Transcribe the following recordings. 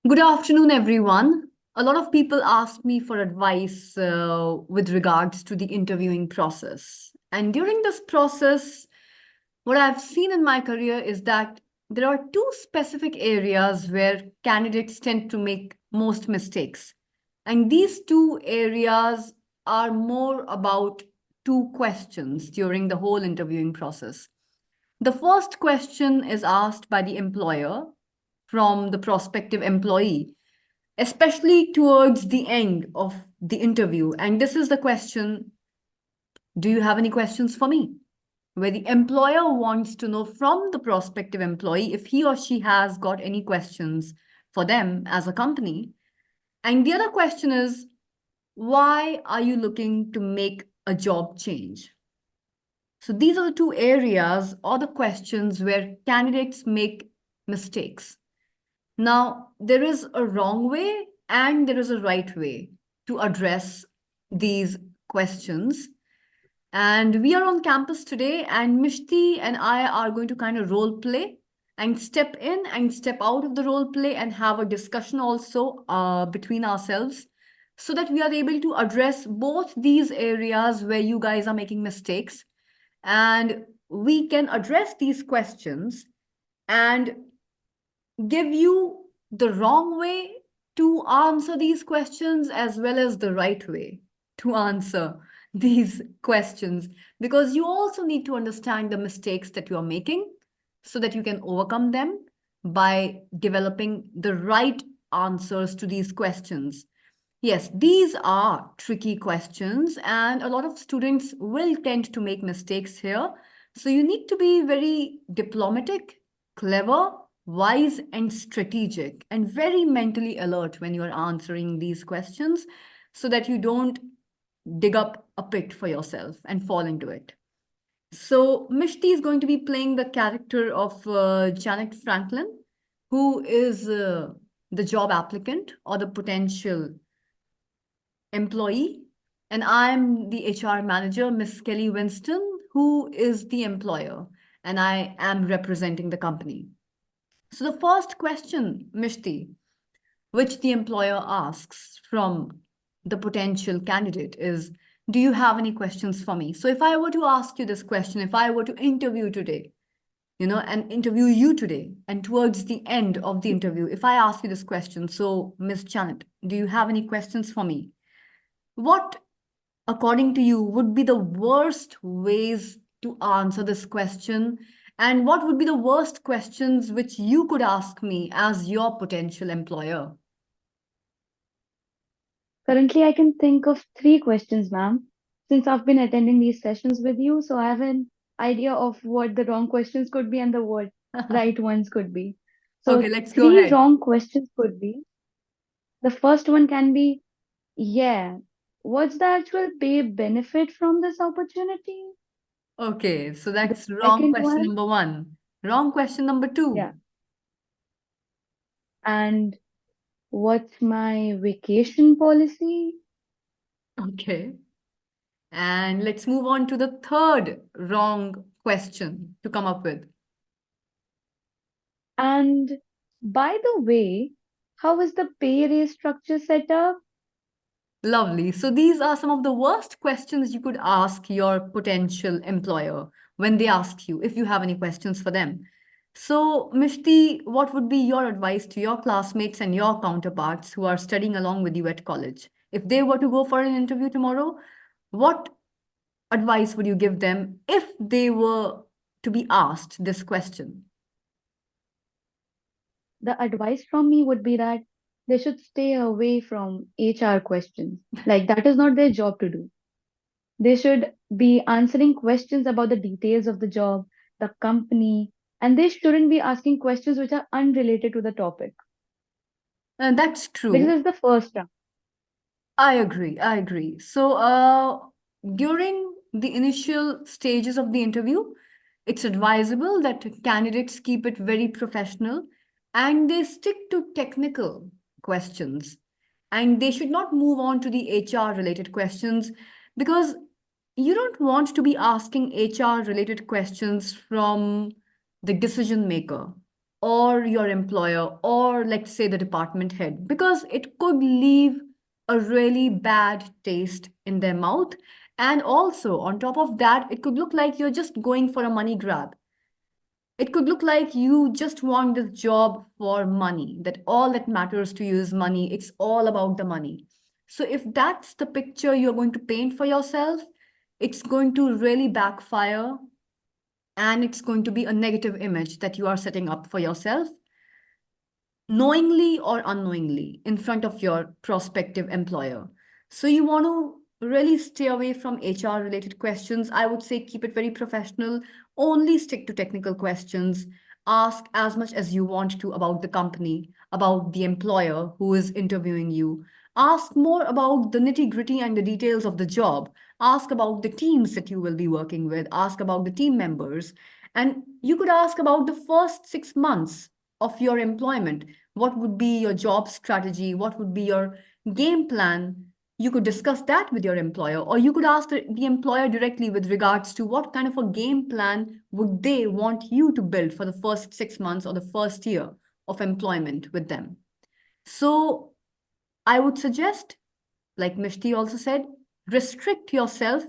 Good afternoon, everyone. A lot of people ask me for advice with regards to the interviewing process. And during this process, what I've seen in my career is that there are two specific areas where candidates tend to make most mistakes. And these two areas are more about two questions during the whole interviewing process. The first question is asked by the employer from the prospective employee, especially towards the end of the interview. And this is the question: do you have any questions for me? Where the employer wants to know from the prospective employee if he or she has got any questions for them as a company. And the other question is, why are you looking to make a job change? So these are the two areas or the questions where candidates make mistakes. Now, there is a wrong way and there is a right way to address these questions. And we are on campus today, and Mishti and I are going to kind of role play and step in and step out of the role play and have a discussion also between ourselves so that we are able to address both these areas where you guys are making mistakes, and we can address these questions and give you the wrong way to answer these questions as well as the right way to answer these questions, because you also need to understand the mistakes that you are making so that you can overcome them by developing the right answers to these questions. Yes, these are tricky questions, and a lot of students will tend to make mistakes here. So you need to be very diplomatic, clever, wise, and strategic, and very mentally alert when you're answering these questions so that you don't dig up a pit for yourself and fall into it. So Mishti is going to be playing the character of Janet Franklin, who is the job applicant or the potential employee, and I'm the HR manager, Miss Kelly Winston, who is the employer, and I am representing the company. So the first question, Mishti, which the employer asks from the potential candidate is, do you have any questions for me? So if I were to ask you this question, if I were to interview today, and interview you today, and towards the end of the interview, if I ask you this question, so Miss Janet, do you have any questions for me? What, according to you, would be the worst ways to answer this question? And what would be the worst questions which you could ask me as your potential employer? Currently, I can think of three questions, ma'am, since I've been attending these sessions with you, so I have an idea of what the wrong questions could be and the what right ones could be. Okay, So, let's go three ahead. wrong questions could be, the first one can be, yeah, what's the actual pay benefit from this opportunity? Okay, so The that's wrong second question one, number one. Wrong question number two. yeah, and what's my vacation policy? Okay. And let's move on to the third wrong question to come up with. And by the way, how is the pay raise structure set up? Lovely. So these are some of the worst questions you could ask your potential employer when they ask you if you have any questions for them. So, Mishti, what would be your advice to your classmates and your counterparts who are studying along with you at college? If they were to go for an interview tomorrow, what advice would you give them if they were to be asked this question? The advice from me would be that they should stay away from HR questions. Like, that is not their job to do. They should be answering questions about the details of the job, the company, and they shouldn't be asking questions which are unrelated to the topic. That's Because true. it's the first round. I agree. I agree. So, during the initial stages of the interview, it's advisable that candidates keep it very professional and they stick to technical questions. And they should not move on to the HR related questions, because you don't want to be asking HR related questions from the decision maker or your employer, or let's say the department head, because it could leave a really bad taste in their mouth. And also, on top of that, it could look like you're just going for a money grab. It could look like you just want this job for money, that all that matters to you is money. It's all about the money. So, if that's the picture you're going to paint for yourself, it's going to really backfire, and it's going to be a negative image that you are setting up for yourself, knowingly or unknowingly, in front of your prospective employer. So you want to really stay away from HR related questions. I would say keep it very professional, only stick to technical questions. Ask as much as you want to about the company, about the employer who is interviewing you. Ask more about the nitty gritty and the details of the job. Ask about the teams that you will be working with. Ask about the team members. And you could ask about the first 6 months of your employment. What would be your job strategy? What would be your game plan? You could discuss that with your employer, or you could ask the employer directly with regards to what kind of a game plan would they want you to build for the first 6 months or the first year of employment with them. So I would suggest, like Mishti also said, restrict yourself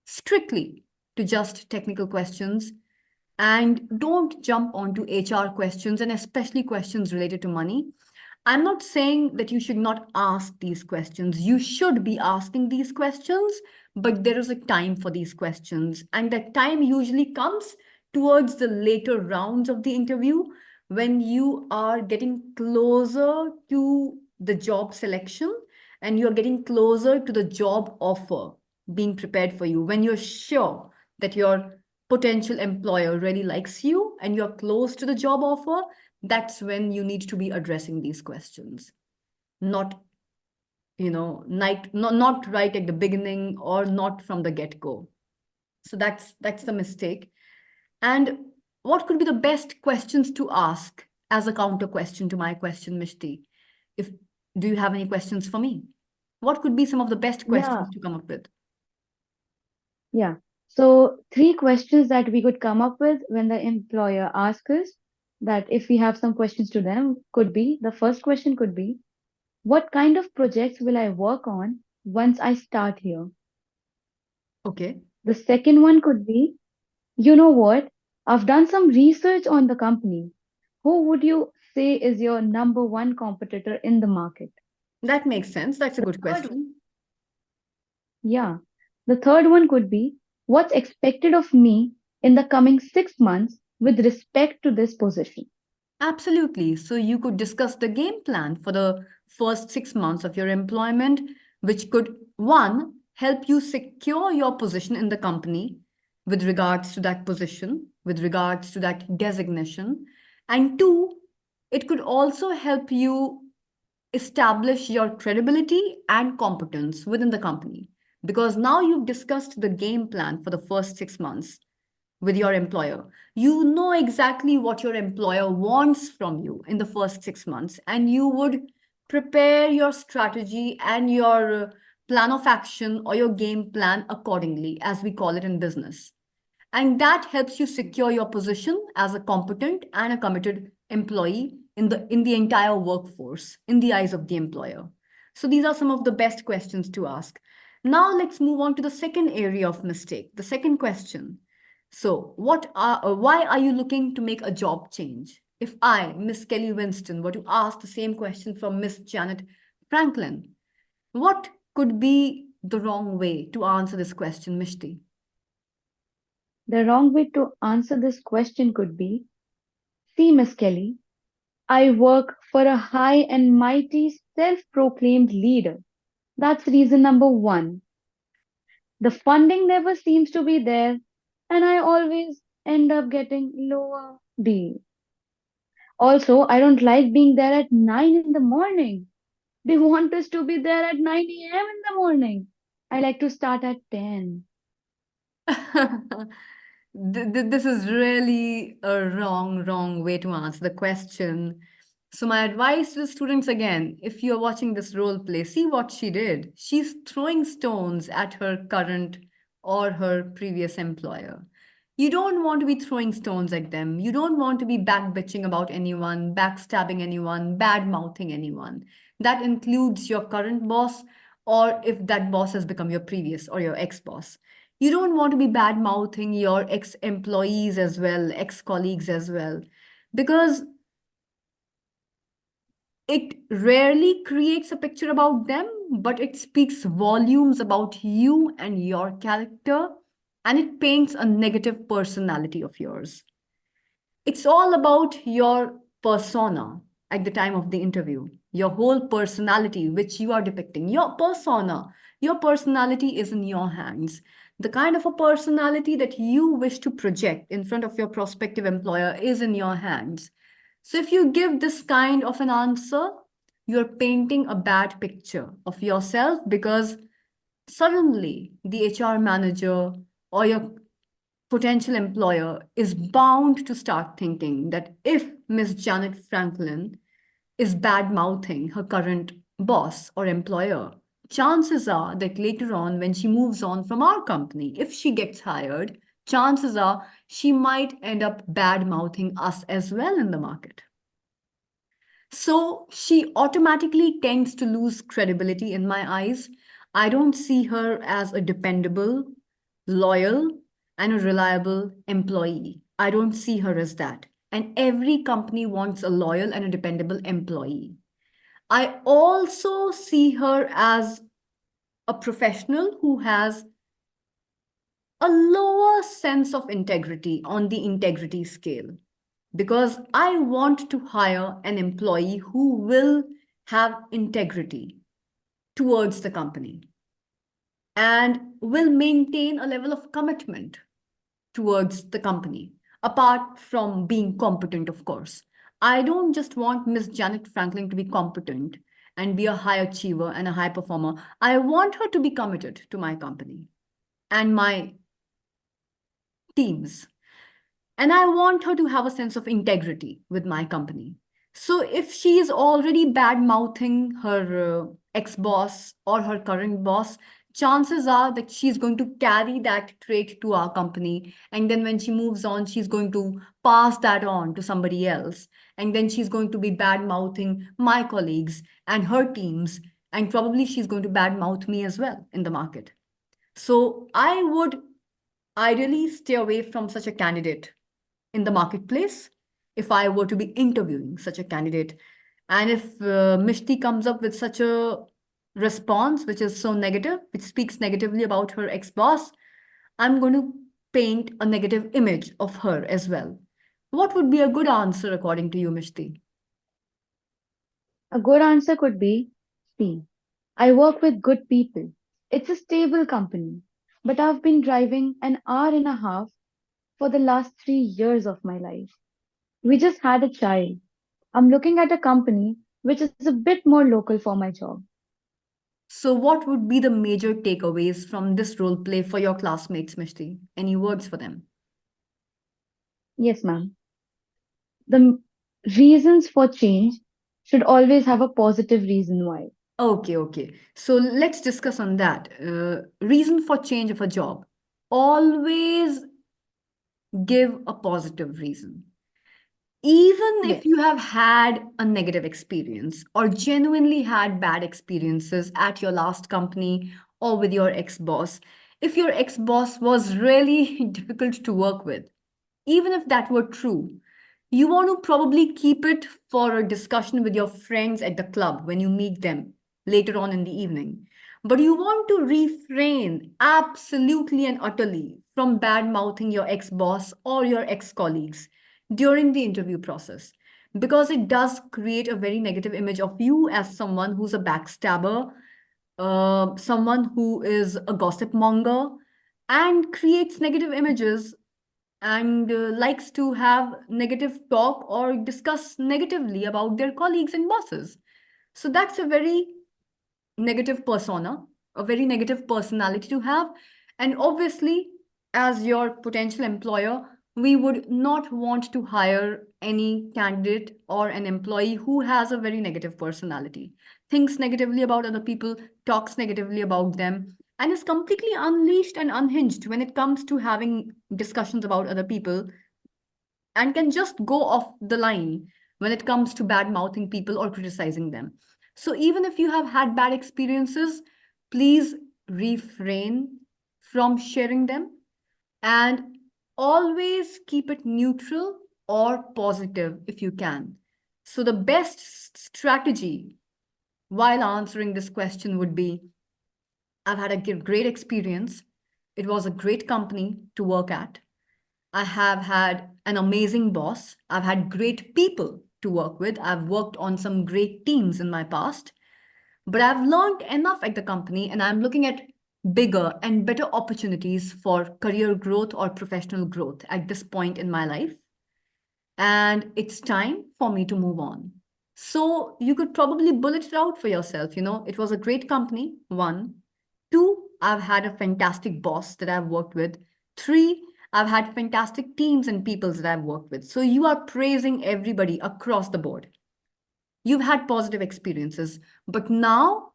strictly to just technical questions, and don't jump onto HR questions, and especially questions related to money. I'm not saying that you should not ask these questions. You should be asking these questions, but there is a time for these questions. And that time usually comes towards the later rounds of the interview, when you are getting closer to the job selection and you're getting closer to the job offer being prepared for you, when you're sure that your potential employer really likes you and you're close to the job offer. That's when you need to be addressing these questions, not not right at the beginning or not from the get-go. So that's the mistake. And what could be the best questions to ask as a counter question to my question, Mishti? If Do you have any questions for me? What could be some of the best Yeah, questions to come up with? yeah. So, three questions that we could come up with when the employer asks us that if we have some questions to them could be the first question could be, what kind of projects will I work on once I start here? Okay. The second one could be, you know what? I've done some research on the company. Who would you say is your number one competitor in the market? That makes sense. That's a good Third, question. yeah. The third one could be, what's expected of me in the coming 6 months with respect to this position? Absolutely. So you could discuss the game plan for the first 6 months of your employment, which could, one, help you secure your position in the company with regards to that position, with regards to that designation. And two, it could also help you establish your credibility and competence within the company. Because now you've discussed the game plan for the first 6 months with your employer. You know exactly what your employer wants from you in the first 6 months, and you would prepare your strategy and your plan of action or your game plan accordingly, as we call it in business. And that helps you secure your position as a competent and a committed employee in the entire workforce in the eyes of the employer. So these are some of the best questions to ask. Now let's move on to the second area of mistake, the second question. So why are you looking to make a job change? If I, Miss Kelly Winston, were to ask the same question from Miss Janet Franklin, what could be the wrong way to answer this question, Mishti? The wrong way to answer this question could be, see, Miss Kelly, I work for a high and mighty self proclaimed leader. That's reason number one. The funding never seems to be there, and I always end up getting lower deal. Also, I don't like being there at 9 in the morning. They want us to be there at 9 a.m. in the morning. I like to start at 10. This is really a wrong way to answer the question. So my advice to the students again, if you're watching this role play, see what she did. She's throwing stones at her current or her previous employer. You don't want to be throwing stones at them. You don't want to be back bitching about anyone, backstabbing anyone, bad mouthing anyone. That includes your current boss, or if that boss has become your previous or your ex boss. You don't want to be bad mouthing your ex employees as well, ex colleagues as well, because it rarely creates a picture about them, but it speaks volumes about you and your character, and it paints a negative personality of yours. It's all about your persona at the time of the interview, your whole personality, which you are depicting. Your persona, your personality is in your hands. The kind of a personality that you wish to project in front of your prospective employer is in your hands. So if you give this kind of an answer, you're painting a bad picture of yourself, because suddenly the HR manager or your potential employer is bound to start thinking that if Miss Janet Franklin is bad mouthing her current boss or employer, chances are that later on, when she moves on from our company, if she gets hired, chances are she might end up bad mouthing us as well in the market. So she automatically tends to lose credibility in my eyes. I don't see her as a dependable, loyal, and a reliable employee. I don't see her as that. And every company wants a loyal and a dependable employee. I also see her as a professional who has a lower sense of integrity on the integrity scale, because I want to hire an employee who will have integrity towards the company and will maintain a level of commitment towards the company, apart from being competent, of course. I don't just want Miss Janet Franklin to be competent and be a high achiever and a high performer. I want her to be committed to my company and my teams. And I want her to have a sense of integrity with my company. So if she is already bad mouthing her ex boss or her current boss, chances are that she's going to carry that trait to our company. And then when she moves on, she's going to pass that on to somebody else. And then she's going to be bad mouthing my colleagues and her teams. And probably she's going to bad mouth me as well in the market. So I would ideally stay away from such a candidate in the marketplace if I were to be interviewing such a candidate. And if Mishti comes up with such a response which is so negative, which speaks negatively about her ex boss, I'm going to paint a negative image of her as well. What would be a good answer according to you, Mishti? A good answer could be, see, I work with good people. It's a stable company, but I've been driving an hour and a half for the last 3 years of my life. We just had a child. I'm looking at a company which is a bit more local for my job. So, what would be the major takeaways from this role play for your classmates, Mishti? Any words for them? Yes, ma'am. The reasons for change should always have a positive reason why. Okay, okay. So let's discuss on that. Reason for change of a job. Always give a positive reason. Even if Yes. you have had a negative experience or genuinely had bad experiences at your last company or with your ex boss, if your ex boss was really difficult to work with, even if that were true, you want to probably keep it for a discussion with your friends at the club when you meet them later on in the evening. But you want to refrain absolutely and utterly from bad mouthing your ex boss or your ex colleagues during the interview process, because it does create a very negative image of you as someone who's a backstabber, someone who is a gossip monger, and creates negative images and likes to have negative talk or discuss negatively about their colleagues and bosses. So that's a very negative persona, a very negative personality to have. And obviously, as your potential employer, we would not want to hire any candidate or an employee who has a very negative personality, thinks negatively about other people, talks negatively about them. and is completely unleashed and unhinged when it comes to having discussions about other people, and can just go off the line when it comes to bad mouthing people or criticizing them. So, even if you have had bad experiences, please refrain from sharing them and always keep it neutral or positive if you can. So, the best strategy while answering this question would be, I've had a great experience. It was a great company to work at. I have had an amazing boss. I've had great people to work with. I've worked on some great teams in my past, but I've learned enough at the company and I'm looking at bigger and better opportunities for career growth or professional growth at this point in my life. And it's time for me to move on. So you could probably bullet it out for yourself. It was a great company, one. Two, I've had a fantastic boss that I've worked with. Three, I've had fantastic teams and peoples that I've worked with. So you are praising everybody across the board. You've had positive experiences, but now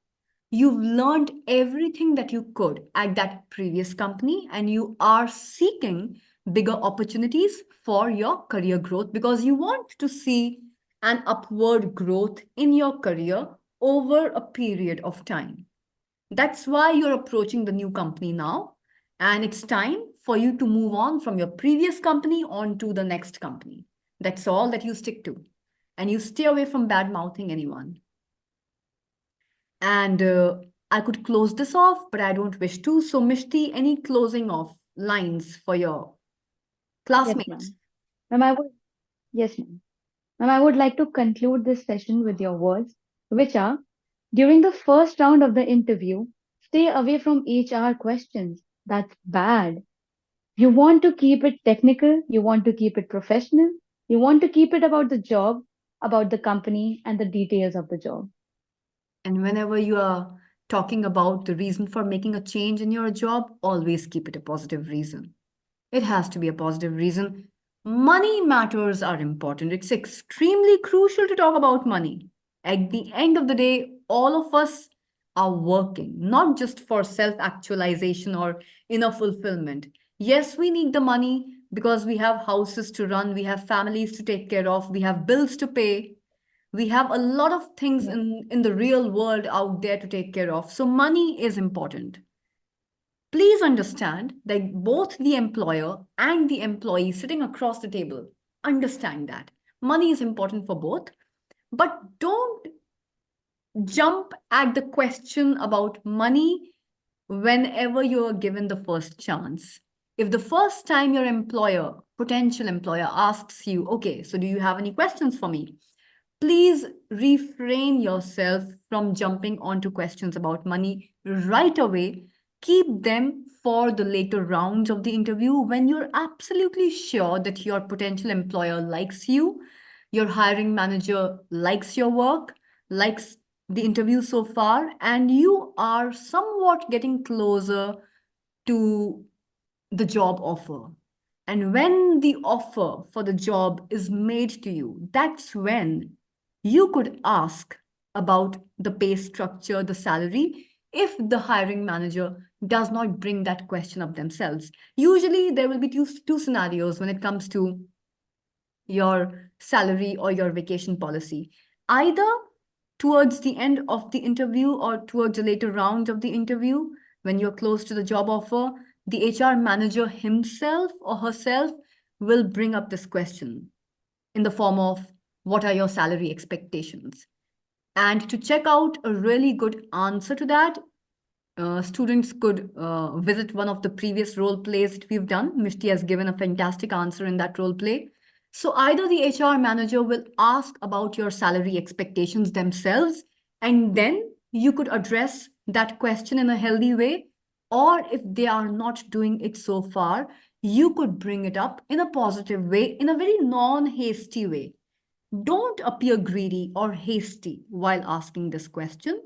you've learned everything that you could at that previous company, and you are seeking bigger opportunities for your career growth because you want to see an upward growth in your career over a period of time. That's why you're approaching the new company now, and it's time for you to move on from your previous company on to the next company. That's all that you stick to, and you stay away from bad mouthing anyone. And I could close this off, but I don't wish to. So, Mishti, any closing off lines for your Yes, classmates? ma'am. Ma'am, I would, yes, ma'am. Ma'am, I would like to conclude this session with your words, which are, during the first round of the interview, stay away from HR questions. That's bad. You want to keep it technical, you want to keep it professional, you want to keep it about the job, about the company, and the details of the job. And whenever you are talking about the reason for making a change in your job, always keep it a positive reason. It has to be a positive reason. Money matters are important. It's extremely crucial to talk about money. At the end of the day, all of us are working, not just for self actualization or inner fulfillment. Yes, we need the money because we have houses to run, we have families to take care of, we have bills to pay. We have a lot of things Yeah. in the real world out there to take care of. So, money is important. Please understand that both the employer and the employee sitting across the table understand that money is important for both, but don't jump at the question about money whenever you're given the first chance. If the first time your employer, potential employer, asks you, okay, so do you have any questions for me? Please refrain yourself from jumping onto questions about money right away. Keep them for the later rounds of the interview when you're absolutely sure that your potential employer likes you, your hiring manager likes your work, likes the interview so far, and you are somewhat getting closer to the job offer. And when the offer for the job is made to you, that's when you could ask about the pay structure, the salary, if the hiring manager does not bring that question up themselves. Usually, there will be two scenarios when it comes to your salary or your vacation policy. Either towards the end of the interview or towards the later round of the interview, when you're close to the job offer, the HR manager himself or herself will bring up this question in the form of, what are your salary expectations? And to check out a really good answer to that, students could visit one of the previous role plays that we've done. Mishti has given a fantastic answer in that role play. So either the HR manager will ask about your salary expectations themselves, and then you could address that question in a healthy way. Or if they are not doing it so far, you could bring it up in a positive way, in a very non hasty way. Don't appear greedy or hasty while asking this question.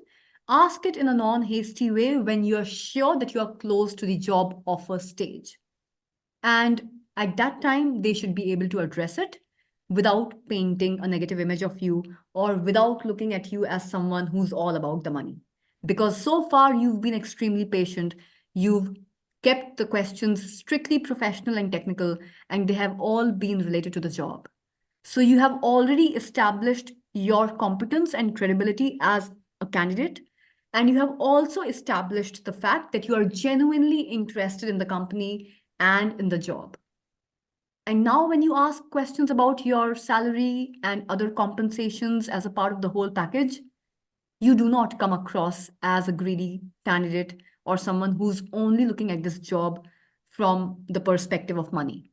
Ask it in a non hasty way when you're sure that you're close to the job offer stage. And at that time, they should be able to address it without painting a negative image of you or without looking at you as someone who's all about the money. because so far you've been extremely patient. You've kept the questions strictly professional and technical, and they have all been related to the job. So you have already established your competence and credibility as a candidate. And you have also established the fact that you are genuinely interested in the company and in the job. And now, when you ask questions about your salary and other compensations as a part of the whole package, you do not come across as a greedy candidate or someone who's only looking at this job from the perspective of money.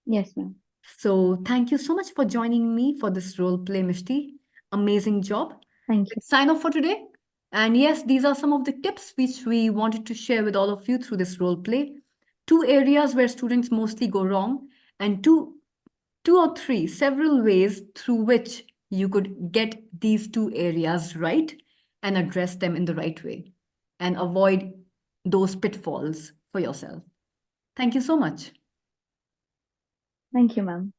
Yes, ma'am. So thank you so much for joining me for this role play, Mishti. Amazing job. Thank you. Let's sign off for today. And yes, these are some of the tips which we wanted to share with all of you through this role play. 2 areas where students mostly go wrong, and two or three several ways through which you could get these 2 areas right and address them in the right way and avoid those pitfalls for yourself. Thank you so much. Thank you, ma'am.